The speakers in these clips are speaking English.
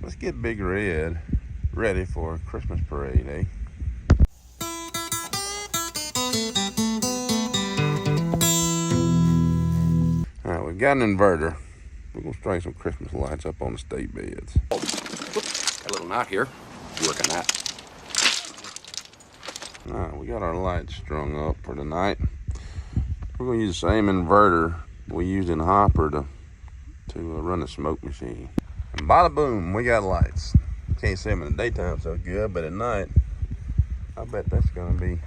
Let's get Big Red ready for Christmas parade, eh? Alright, we've got an inverter. We're going to string some Christmas lights up on the state beds. Got a little knot here. Work on that. Alright, we got our lights strung up for tonight. We're going to use the same inverter we used in Hopper to run the smoke machine. And bada boom, we got lights. Can't see them in the daytime so good, but at night, I bet that's going to be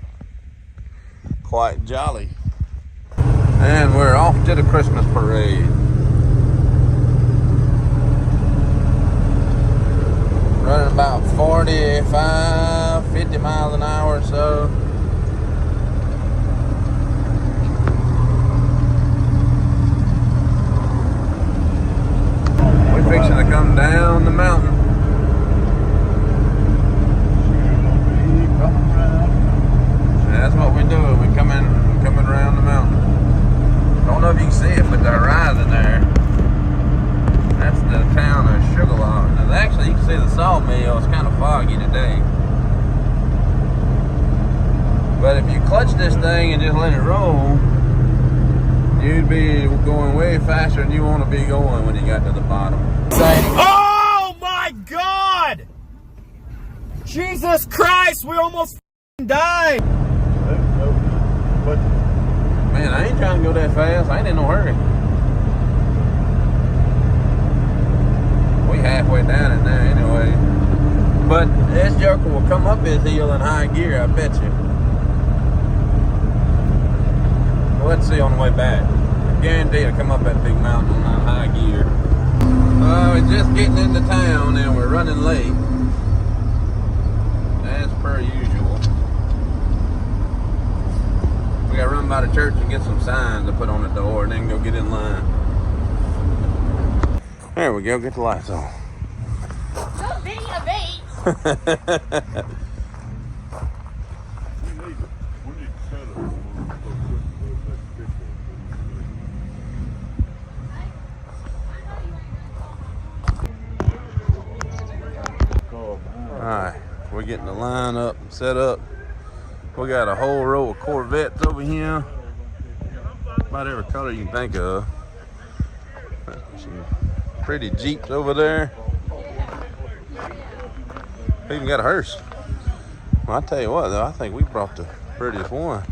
quite jolly. And we're off to the Christmas parade. Running about 45, 50 miles an hour or so. We're fixing to come down the mountain. That's what we're doing. We're coming around the mountain. Don't know if you can see it, but the horizon there, that's the town of Sugarloaf. And actually, you can see the sawmill. It's kind of foggy today. But if you clutch this thing and just let it roll, you'd be going way faster than you want to be going when you got to the bottom. Oh my God! Jesus Christ, we almost died! Man, I ain't trying to go that fast. I ain't in no hurry. We halfway down it now anyway. But this joker will come up his hill in high gear, I bet you. Well, let's see on the way back. I guarantee it'll come up that big mountain on high gear. We're just getting into town and we're running late. As per usual. We gotta run by the church and get some signs to put on the door and then go get in line. There we go, get the lights on. No video bait. Alright, we're getting the line up, set up. We got a whole row of Corvettes over here. About every color you can think of. Some pretty Jeeps over there. We even got a hearse. Well, I tell you what though, I think we brought the prettiest one.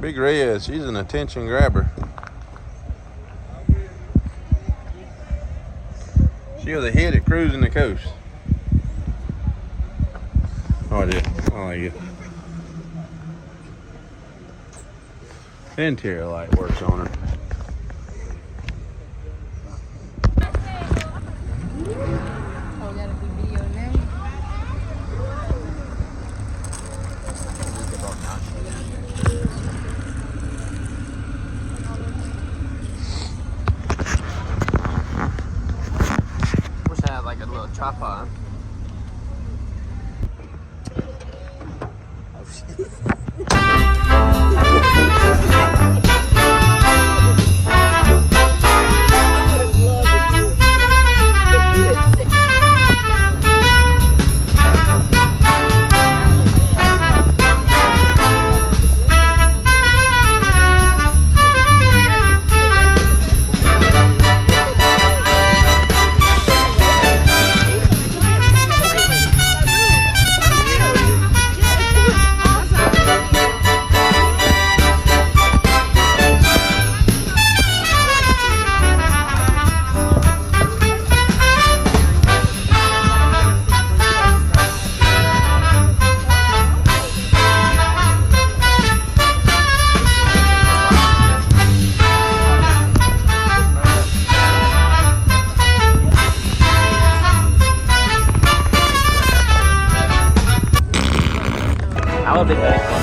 Big Red, she's an attention grabber. She was a hit at cruising the coast. Oh, I did. I like it. Interior light works on her. Oh, we got a big video now. Wish I had like a little tripod. I would be very fun.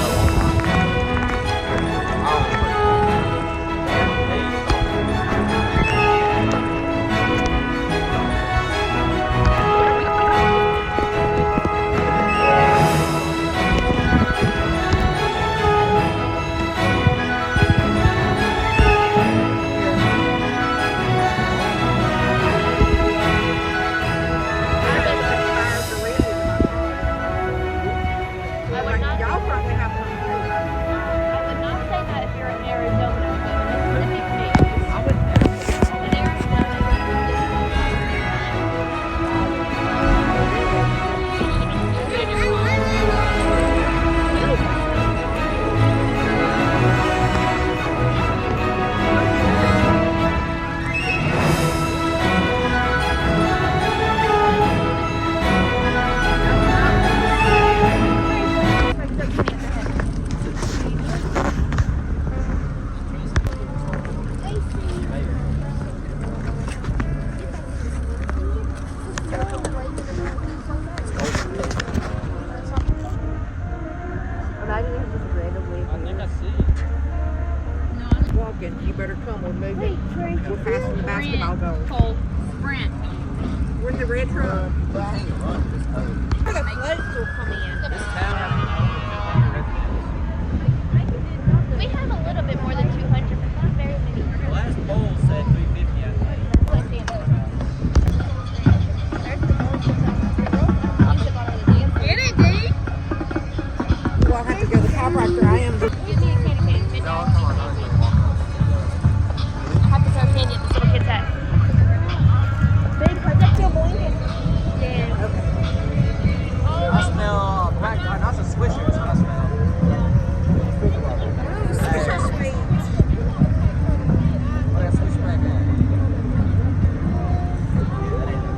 the red truck? Where the floats will come in. We have a little bit more than 200, but not very many. The last poll said 350, I think. Let's see. There's the most of them. You should go to the dance. Get it, D. Well, I have to go to the chiropractor. I am. Give me a candy cane. Fit down. I have to throw candy at this little kid's head. Big, protect your blanket. Yeah. I smell black, not some Swishers, I smell. Swisher sweets. What got Swish back at?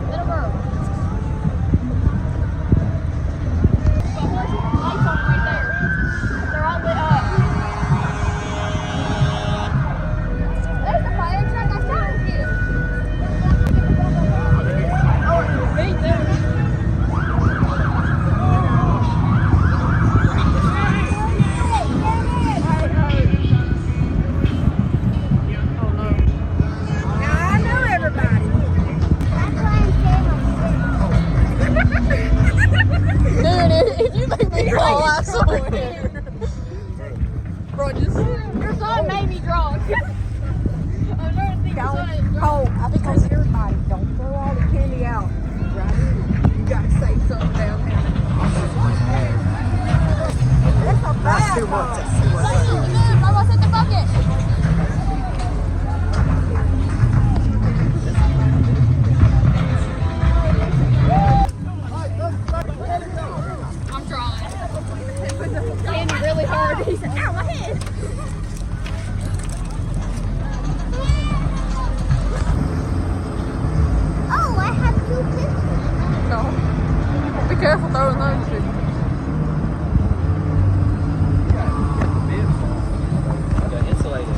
Little girl. Lights on right there. They're all lit up. There's the fire truck I found you. Oh, right there. Now I know everybody. Dude, if you make me draw, I swear. Bro, just your son made me draw. I'm trying to think of something. Cole, I told everybody, don't throw all the candy out. Right here. You gotta say something down there. That's a bad one. Mama, set the bucket. I'm drawing. Candy really hard. He said, ow, my head. Oh, I have 2 pistols. No. Be careful throwing those two. The insulated.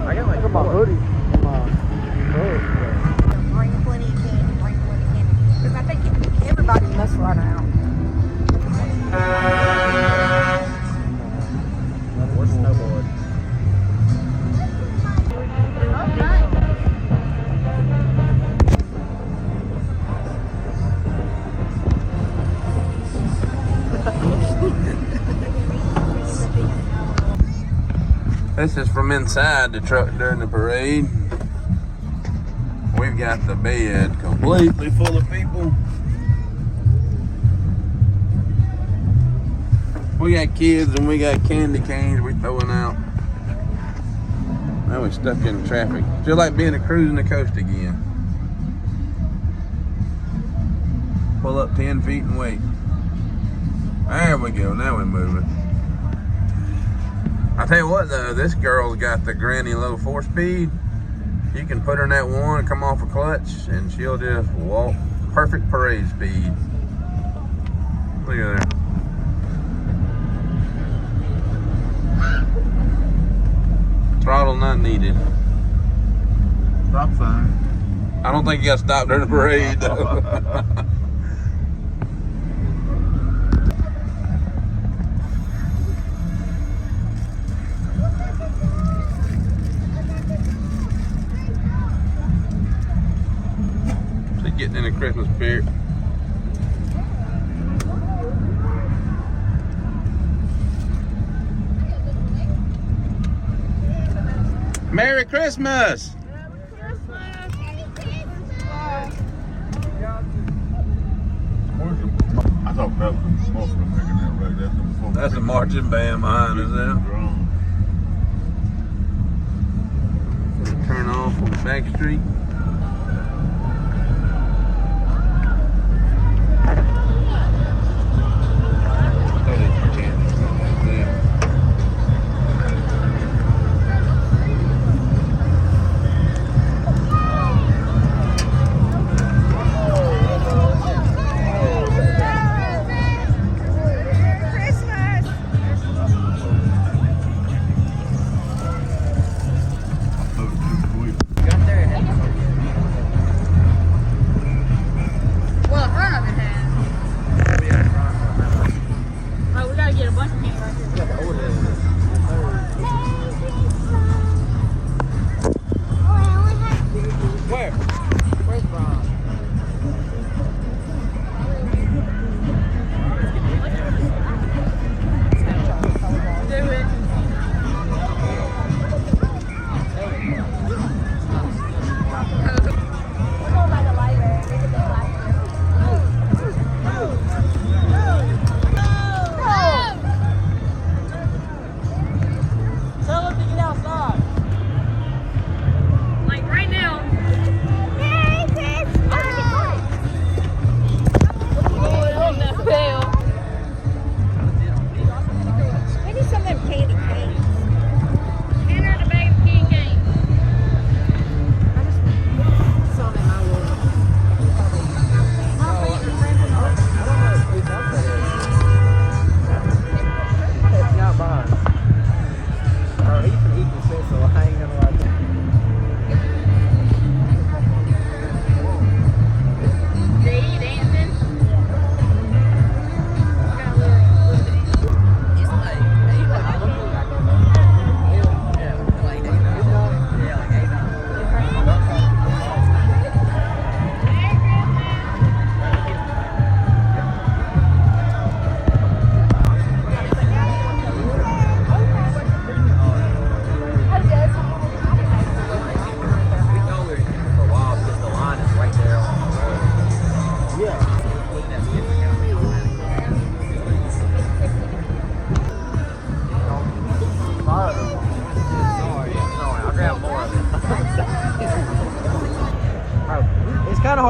I got like My hoodie. Bring plenty of candy. Bring plenty of candy. Because I think everybody must run out. or snowboard. This is from inside the truck during the parade. We've got the bed completely full of people. We got kids and we got candy canes we throwing out. Now we're stuck in traffic. Feel like being a cruising the coast again. Pull up 10 feet and wait. There we go, now we're moving. I tell you what though, this girl's got the granny low 4-speed. You can put her in that one, come off a clutch, and she'll just walk perfect parade speed. Look at her. Throttle not needed. Stop sign. I don't think you got stopped during the parade though. Getting in the Christmas spirit. Merry Christmas! I thought that was the smoke from making that right. That's a marching band behind us now. Turn off on the back street.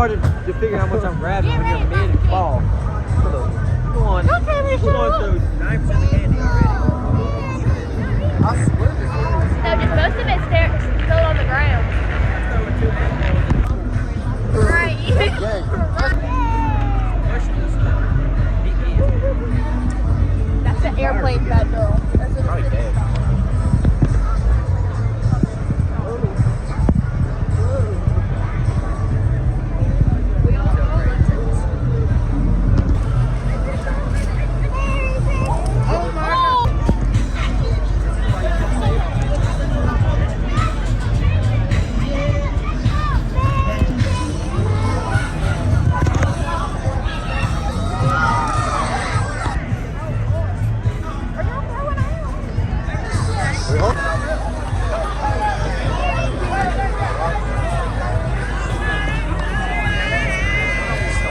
hard to figure out how much I'm grabbing when you're mid and fall. Look, come on. We're going through 9% of candy already. I swear this is. No, just most of it's there, still on the ground. Right. That's an airplane fat girl. That's what Right it there. is.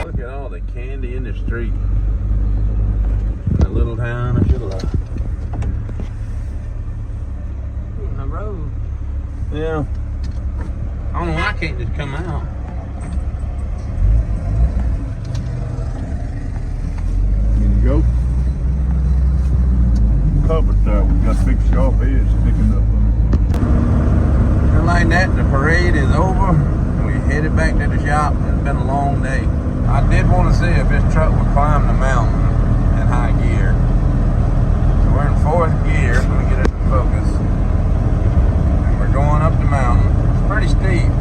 Look at all the candy in the street. In the little town of Sugarloaf. In the road. Yeah. I don't know why I can't just come out. Here you go. Covered there. We got big sharp edge sticking up on And like that, the parade is over. We headed back to the shop. It's been a long day. I did want to see if this truck would climb the mountain in high gear. So we're in 4th gear. Let me get it in focus. And we're going up the mountain. It's pretty steep.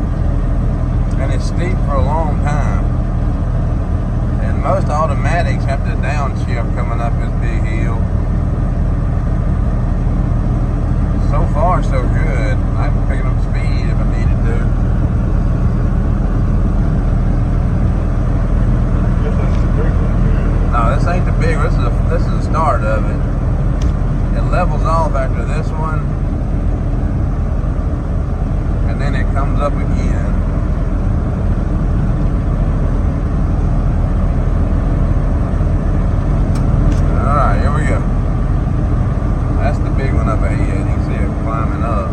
And it's steep for a long time. And most automatics have to downshift coming up this big hill. So far, so good. I'm picking up speed if I needed to. it. This ain't the big one. No, this ain't the big one. This is the start of it. It levels off after this one. And then it comes up again. Alright, here we go. That's the big one up ahead. You can see it climbing up.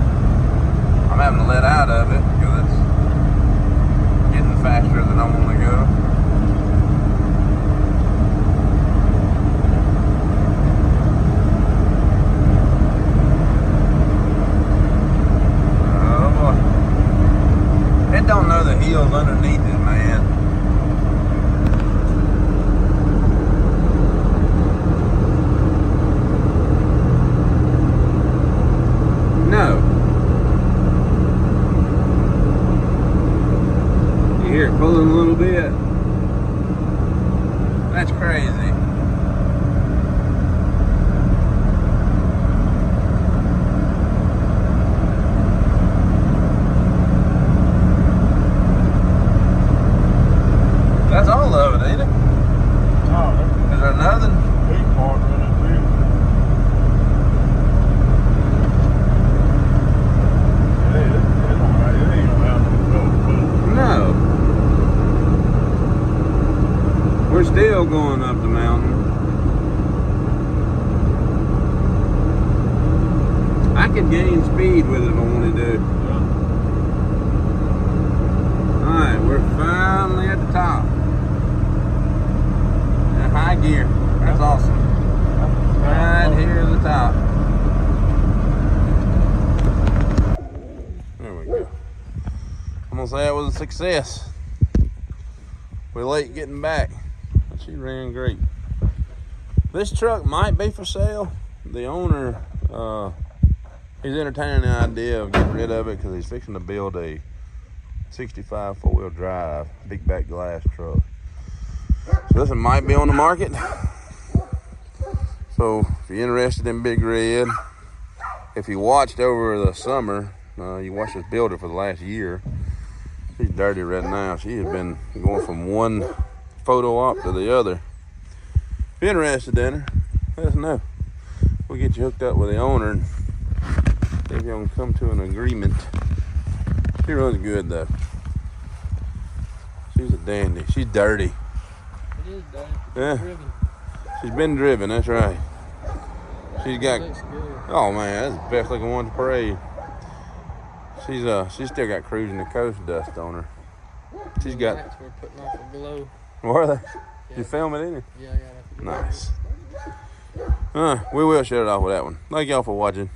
I'm having to let out of it because it's getting faster than I want to go. Oh boy. It don't know the hills underneath it, man. No. You hear it pulling a little bit. That's crazy. That's all of it, ain't it? Oh, Is there nothing? that's the big part running through. It ain't allowed to go. No. We're still going up the mountain. I could gain speed with it if I wanted to. Alright, we're finally at the top. In high gear. That's awesome. Right here at the top. There we go. I'm gonna say that was a success. We're late getting back, but she ran great. This truck might be for sale. The owner, he's entertaining the idea of getting rid of it because he's fixing to build a 65 four-wheel drive, big back glass truck. So this one might be on the market. So if you're interested in Big Red, if you watched over the summer, you watched us build it for the last year. She's dirty right now. She has been going from one photo op to the other. If you're interested in her, let us know. We'll get you hooked up with the owner and see if y'all can come to an agreement. She runs good though. She's a dandy. She's dirty. It is dirty. Yeah. Driven. She's been driven, that's right. She's got, Looks good. oh man, that's the best looking one to parade. She's still got cruising the coast dust on her. She's got. Lights we're putting off a glow. Were they? You film it, didn't you? Yeah, I got it. Nice. We will shut it off with that one. Thank y'all for watching.